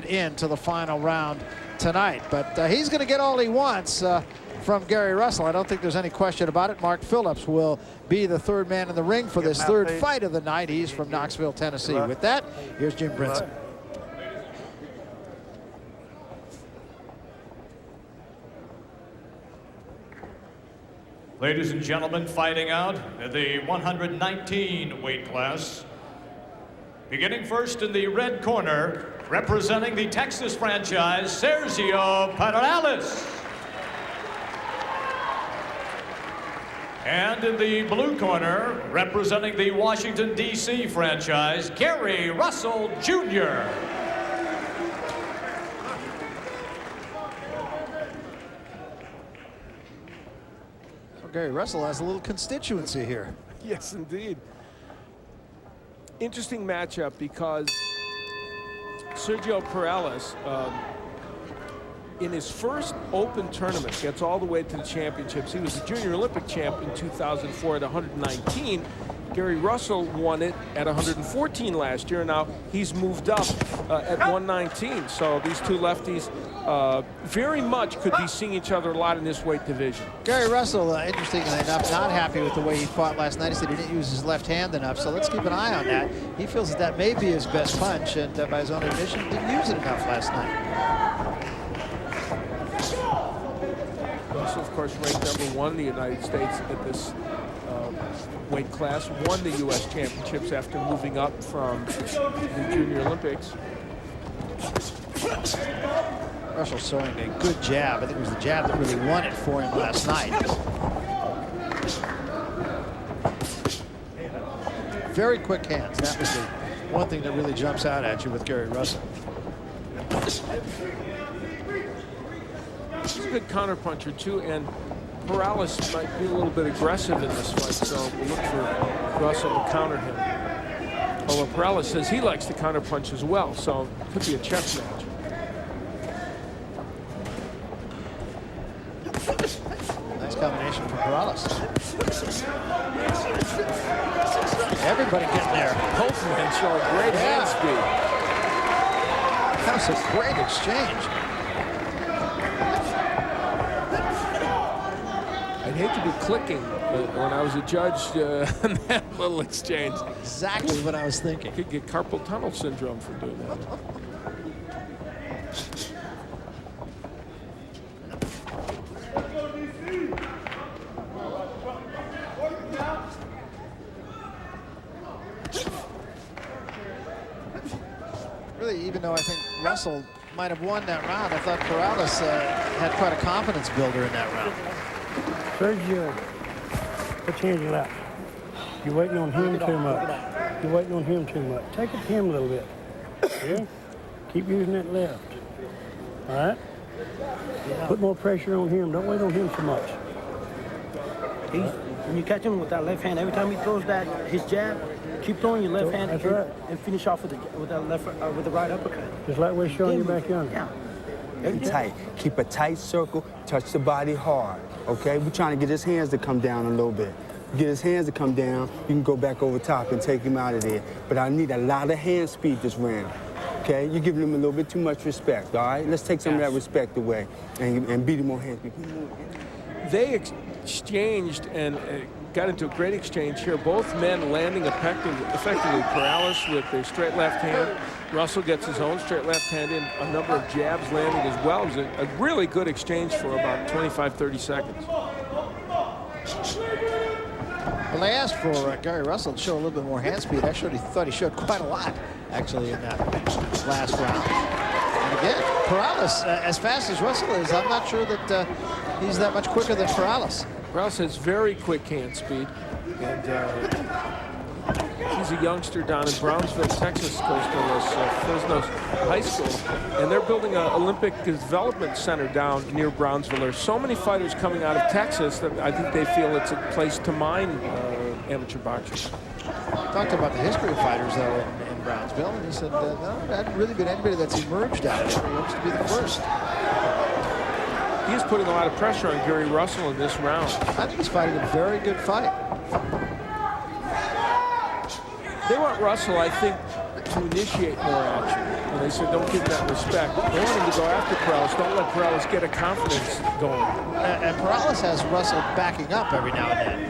into the final round tonight. But he's going to get all he wants from Gary Russell. I don't think there's any question about it. Mark Phillips will be the third man in the ring for this third fight of the night. He's from Knoxville, Tennessee. With that, here's Jim Brinson. Ladies and gentlemen, fighting out at the 119 weight class. Beginning first in the red corner, representing the Texas franchise, Sergio Peraless. And in the blue corner, representing the Washington, D.C. franchise, Gary Russell Jr. Gary Russell has a little constituency here. Yes, indeed. Interesting matchup because Sergio Peraless, in his first open tournament, gets all the way to the championships. He was the Junior Olympic champ in 2004 at 119. Gary Russell won it at 114 last year. Now he's moved up at 119. So these two lefties very much could be seeing each other a lot in this weight division. Gary Russell, interestingly enough, not happy with the way he fought last night. He said he didn't use his left hand enough, so let's keep an eye on that. He feels that that may be his best punch, and by his own admission, didn't use it enough last night. Russell, of course, ranked #1 in the United States at this weight class, won the U.S. championships after moving up from the Junior Olympics. Russell showing a good jab. I think it was the jab that really won it for him last night. Very quick hands. That was the one thing that really jumps out at you with Gary Russell. He's a good counterpuncher too, and Peraless might be a little bit aggressive in this fight, so we'll look for Russell to counter him. Although Peraless says he likes to counterpunch as well, so it could be a chess match. Nice combination from Peraless. Everybody getting there. Both men showing great hand speed. That was a great exchange. I'd hate to be clicking when I was a judge in that little exchange. Exactly what I was thinking. Could get carpal tunnel syndrome from doing that. Really, even though I think Russell might have won that round, I thought Peraless had quite a confidence builder in that round. Sergio, put your hands in your lap. You're waiting on him too much. You're waiting on him too much. Take it to him a little bit. Yeah? Keep using that left. All right? Put more pressure on him. Don't wait on him too much. When you catch him with that left hand, every time he throws his jab, keep throwing your left hand and finish off with the right uppercut. Just like we're showing you back yonder. Yeah. Be tight. Keep a tight circle. Touch the body hard. Okay? We're trying to get his hands to come down a little bit. Get his hands to come down. You can go back over top and take him out of there. But I need a lot of hand speed this round. Okay? You're giving him a little bit too much respect. All right? Let's take some of that respect away and beat him on hand speed. They exchanged and got into a great exchange here. Both men landing effectively. Peraless with a straight left hand. Russell gets his own straight left hand in. A number of jabs landing as well. It was a really good exchange for about 25, 30 seconds. Well, they asked for Gary Russell to show a little bit more hand speed. Actually, thought he showed quite a lot, actually, in that last round. And again, Peraless, as fast as Russell is, I'm not sure that he's that much quicker than Peraless. Peraless has very quick hand speed, and he's a youngster down in Brownsville, Texas. Goes to Fresno High School, and they're building an Olympic Development Center down near Brownsville. There's so many fighters coming out of Texas that I think they feel it's a place to mine amateur boxers. Talked about the history of fighters, though, in Brownsville, and he said, no, there hasn't really been anybody that's emerged out of it. He hopes to be the first. He's putting a lot of pressure on Gary Russell in this round. I think he's fighting a very good fight. They want Russell, I think, to initiate more action. And they said, don't give him that respect. They want him to go after Peraless. Don't let Peraless get a confidence going. And Peraless has Russell backing up every now and then.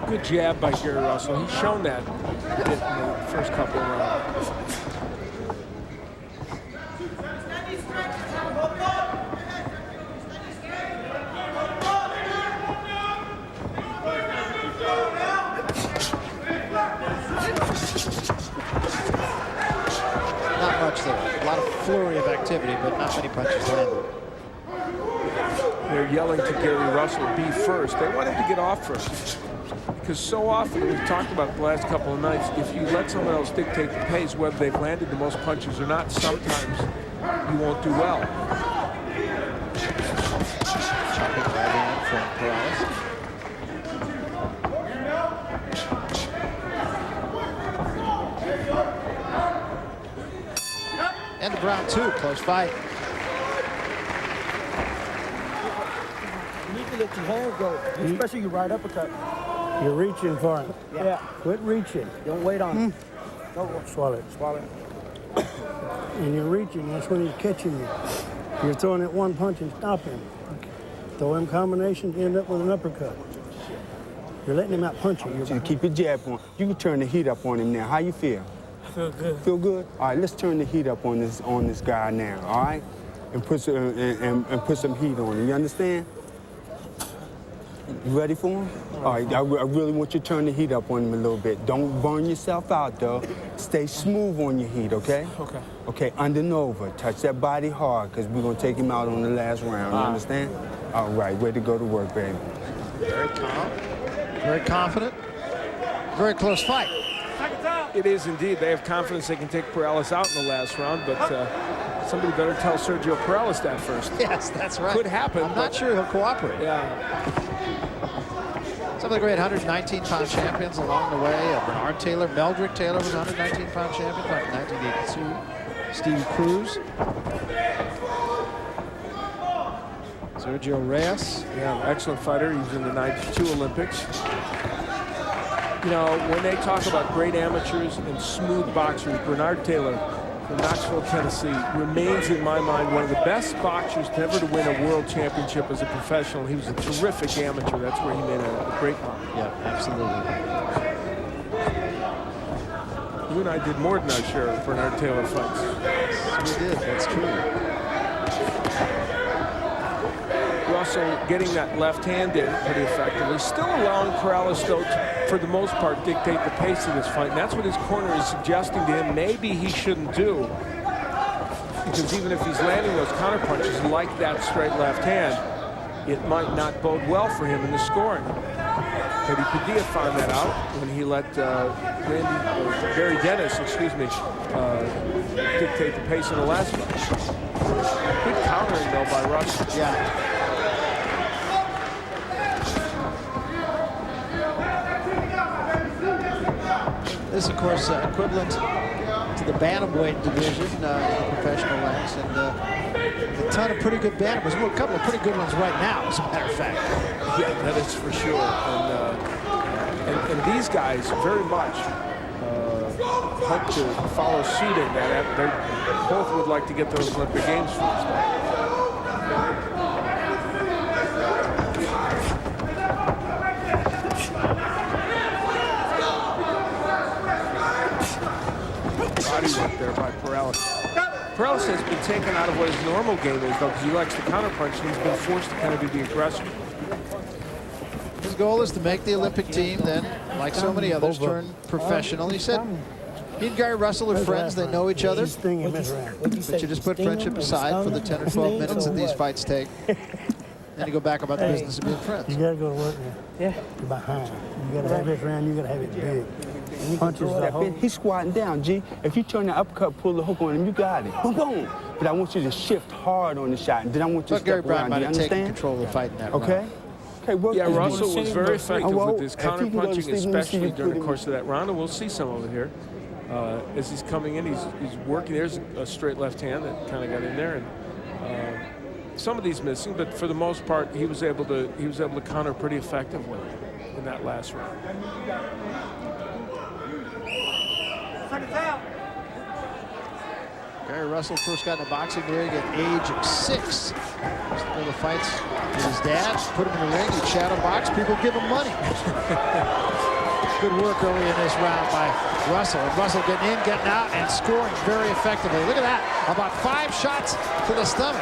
Good jab by Gary Russell. He's shown that in the first couple of rounds. Not much there. A lot of flurry of activity, but not many punches landed. They're yelling to Gary Russell, be first. They want him to get off first. Because so often, we've talked about it the last couple of nights, if you let someone else dictate the pace, whether they've landed the most punches or not, sometimes you won't do well. Chopping right hand from Peraless. End of round 2, close fight. You need to let your hands go, especially your right uppercut. You're reaching for him. Yeah. Quit reaching. Don't wait on him. Swallow it. Swallow it. And you're reaching, that's when he's catching you. You're throwing it one punch and stopping. Throw him combinations, end up with an uppercut. You're letting him out punch you. So you keep your jab on. You can turn the heat up on him now. How you feel? I feel good. Feel good? All right, let's turn the heat up on this guy now, all right? And put some, and put some heat on him. You understand? You ready for him? All right, I really want you to turn the heat up on him a little bit. Don't burn yourself out, though. Stay smooth on your heat, okay? Okay. Okay, under and over. Touch that body hard, because we're going to take him out on the last round. You understand? All right, way to go to work, baby. Very calm, very confident, very close fight. It is indeed. They have confidence they can take Peraless out in the last round, but somebody better tell Sergio Peraless that first. Yes, that's right. Could happen. I'm not sure he'll cooperate. Yeah. Some of the great 119-pound champions along the way. Bernard Taylor, Meldrick Taylor was 119-pound champion back in 1982. Stevie Cruz. Sergio Reyes. Yeah, excellent fighter. He was in the 92 Olympics. You know, when they talk about great amateurs and smooth boxers, Bernard Taylor from Knoxville, Tennessee, remains in my mind one of the best boxers to ever to win a world championship as a professional. He was a terrific amateur. That's where he made a great mark. Yeah, absolutely. You and I did more than our share of Bernard Taylor fights. Yes, we did. That's true. Russell getting that left hand in pretty effectively. Still allowing Peraless, though, for the most part, dictate the pace of this fight. And that's what his corner is suggesting to him maybe he shouldn't do. Because even if he's landing those counter punches like that straight left hand, it might not bode well for him in the scoring. Teddy Padilla found that out when he let Barry Dennis, dictate the pace in the last fight. Good countering, though, by Russell. Yeah. This, of course, equivalent to the bantamweight division in the professional ranks, and a ton of pretty good bantamweights. Well, a couple of pretty good ones right now, as a matter of fact. Yeah, that is for sure. And these guys very much hope to follow suit in that. They both would like to get those Olympic Games first. Body work there by Peraless. Peraless has been taken out of what his normal game is, though, because he likes to counterpunch, and he's been forced to kind of be the aggressor. His goal is to make the Olympic team, then, like so many others, turn professional. He said he and Gary Russell are friends. They know each other. But you just put friendship aside for the 10 or 12 minutes that these fights take. Then you go back about the business of being friends. You got to go to work now. Yeah. You're behind. You got to have this round. You got to have it big. Punches the whole. He's squatting down, G. If you turn the uppercut, pull the hook on him, you got it. Boom. But I want you to shift hard on the shot, and then I want you to Gary step Brown around. might Do you have taken understand? control of the fight in that round. Okay. Okay. Well, Yeah, Russell was very effective with his if you can go to counterpunching, Stephen, especially you during the put course of that round, and we'll see some of it here. As he's coming in, he's working. There's a straight left hand that kind of got in there, and some of these missing, but for the most part, he was able to counter pretty effectively in that last round. Gary Russell first got into boxing ring at age 6. One of the fights with his dad, put him in the ring, he'd shadow box, people give him money. Good work early in this round by Russell. And Russell getting in, getting out, and scoring very effectively. Look at that, about 5 shots to the stomach.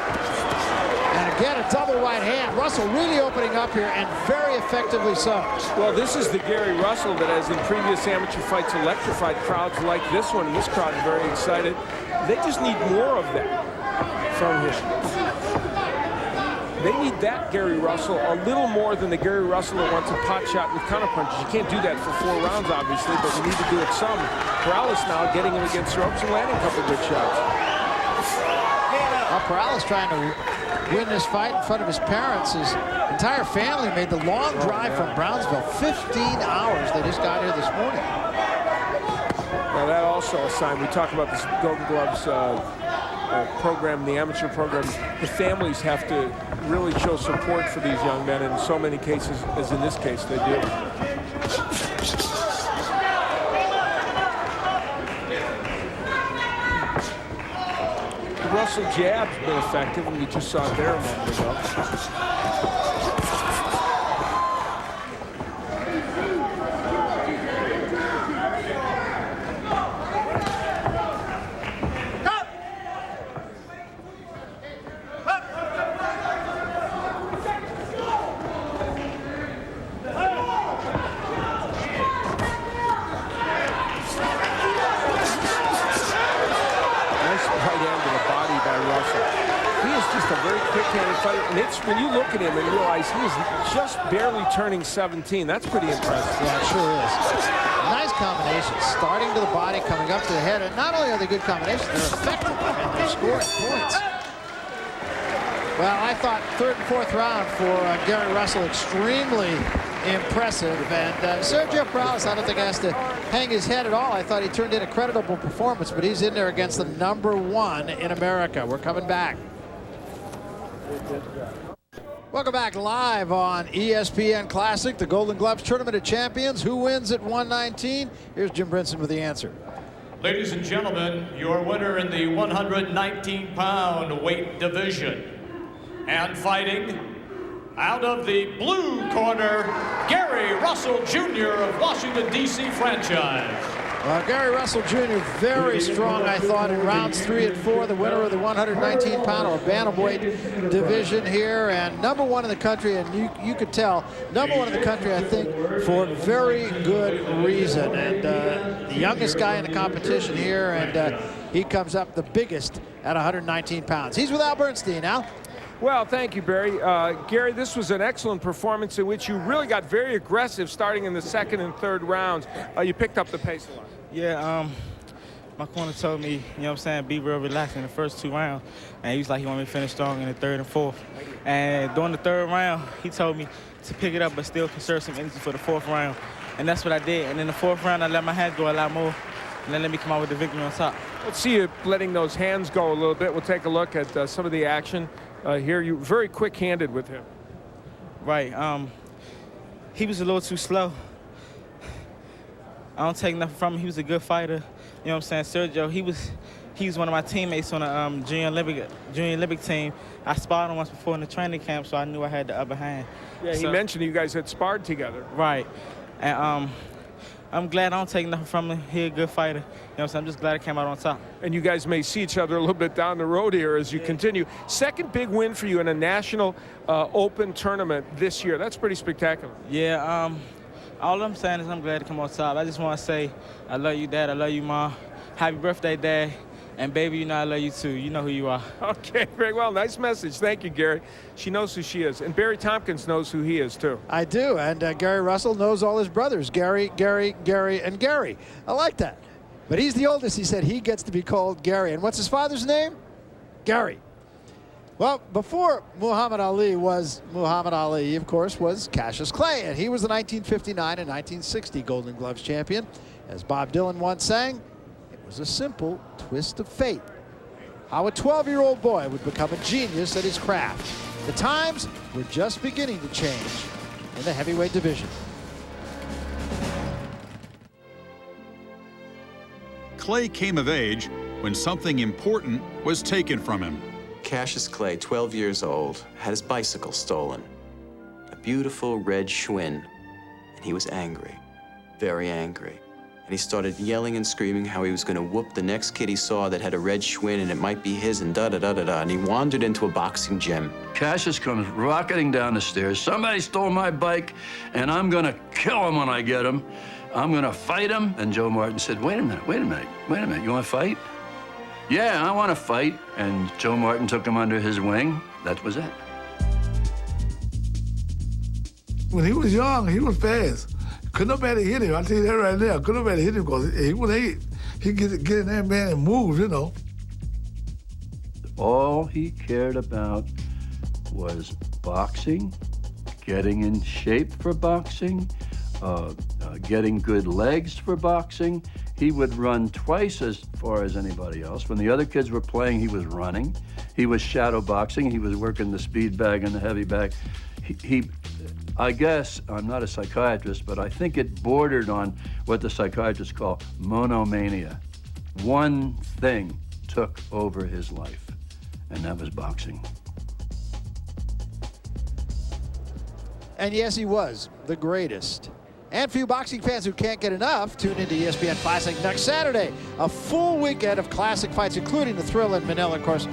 And again, a double right hand. Russell really opening up here, and very effectively so. Well, this is the Gary Russell that has in previous amateur fights electrified crowds like this one. This crowd is very excited. They just need more of that from him. They need that Gary Russell a little more than the Gary Russell that wants a pot shot with counter punches. You can't do that for 4 rounds, obviously, but we need to do it some. Peraless now getting him against ropes and landing a couple good shots. Well, Peraless trying to win this fight in front of his parents. His entire family made the long drive from Brownsville. 15 hours. They just got here this morning. Now that also a sign. We talk about this Golden Gloves program, the amateur program. The families have to really show support for these young men, and in so many cases, as in this case, they do. The Russell jab's been effective, and we just saw it there a moment ago. When you look at him and realize he is just barely turning 17, that's pretty impressive. Yeah, it sure is. Nice combination, starting to the body, coming up to the head, and not only are they good combinations, they're effective, and they're scoring points. Well, I thought 3rd and 4th round for Gary Russell extremely impressive, and Sergio Peraless, I don't think has to hang his head at all. I thought he turned in a creditable performance, but he's in there against the #1 in America. We're coming back. Welcome back live on ESPN Classic, the Golden Gloves Tournament of Champions. Who wins at 119? Here's Jim Brinson with the answer. Ladies and gentlemen, your winner in the 119-pound weight division. And fighting out of the blue corner, Gary Russell Jr. of Washington, D.C. franchise. Gary Russell Jr. very strong, I thought, in rounds 3 and 4. The winner of the 119-pound or bantamweight division here, and #1 in the country. And you could tell #1 in the country, I think, for very good reason. And the youngest guy in the competition here, and he comes up the biggest at 119 pounds. He's with Al Bernstein now. Well, thank you, Barry. Gary, this was an excellent performance in which you really got very aggressive starting in the 2nd and 3rd rounds. You picked up the pace a lot. Yeah, my corner told me, you know what I'm saying, be real relaxed in the first 2 rounds. And he was like, he wanted me to finish strong in the 3rd and 4th. And during the 3rd round, he told me to pick it up but still conserve some energy for the 4th round. And that's what I did. And in the 4th round, I let my hands go a lot more. And then let me come out with the victory on top. Let's see you letting those hands go a little bit. We'll take a look at some of the action. Here, you very quick-handed with him. Right. He was a little too slow. I don't take nothing from him. He was a good fighter. You know what I'm saying? Sergio, he was one of my teammates on the Junior Olympic team. I sparred him once before in the training camp, so I knew I had the upper hand. Yeah, he mentioned you guys had sparred together. Right. And I'm glad I don't take nothing from him. He's a good fighter. You know what I'm saying? I'm just glad I came out on top. And you guys may see each other a little bit down the road here as you continue. Second big win for you in a national open tournament this year. That's pretty spectacular. Yeah, all I'm saying is I'm glad to come on top. I just want to say I love you, Dad. I love you, Mom. Happy birthday, Dad. And baby, you know I love you too. You know who you are. Okay, very well. Nice message. Thank you, Gary. She knows who she is. And Barry Tompkins knows who he is too. I do. And Gary Russell knows all his brothers. Gary, and Gary. I like that. But he's the oldest. He said he gets to be called Gary. And what's his father's name? Gary. Well, before Muhammad Ali was Muhammad Ali, of course, was Cassius Clay. And he was the 1959 and 1960 Golden Gloves champion. As Bob Dylan once sang, it was a simple twist of fate. How a 12-year-old boy would become a genius at his craft. The times were just beginning to change in the heavyweight division. Clay came of age when something important was taken from him. Cassius Clay, 12 years old, had his bicycle stolen. A beautiful red Schwinn. And he was angry, very angry. And he started yelling and screaming how he was going to whoop the next kid he saw that had a red Schwinn and it might be his and da-da-da-da-da. And he wandered into a boxing gym. Cassius comes rocketing down the stairs. Somebody stole my bike, and I'm going to kill him when I get him. I'm going to fight him. And Joe Martin said, wait a minute, wait a minute, wait a minute. You want to fight? Yeah, I want to fight. And Joe Martin took him under his wing. That was it. When he was young, he was fast. Could nobody hit him. I'll tell you that right now. Could nobody hit him because he would hit. He get in there, man, and move, you know. All he cared about was boxing, getting in shape for boxing, getting good legs for boxing. He would run twice as far as anybody else. When the other kids were playing, he was running. He was shadow boxing. He was working the speed bag and the heavy bag. I guess, I'm not a psychiatrist, but I think it bordered on what the psychiatrists call monomania. One thing took over his life, and that was boxing. And yes, he was the greatest. And for you boxing fans who can't get enough, tune into ESPN Classic next Saturday. A full weekend of classic fights, including the thrill in Manila. Of course,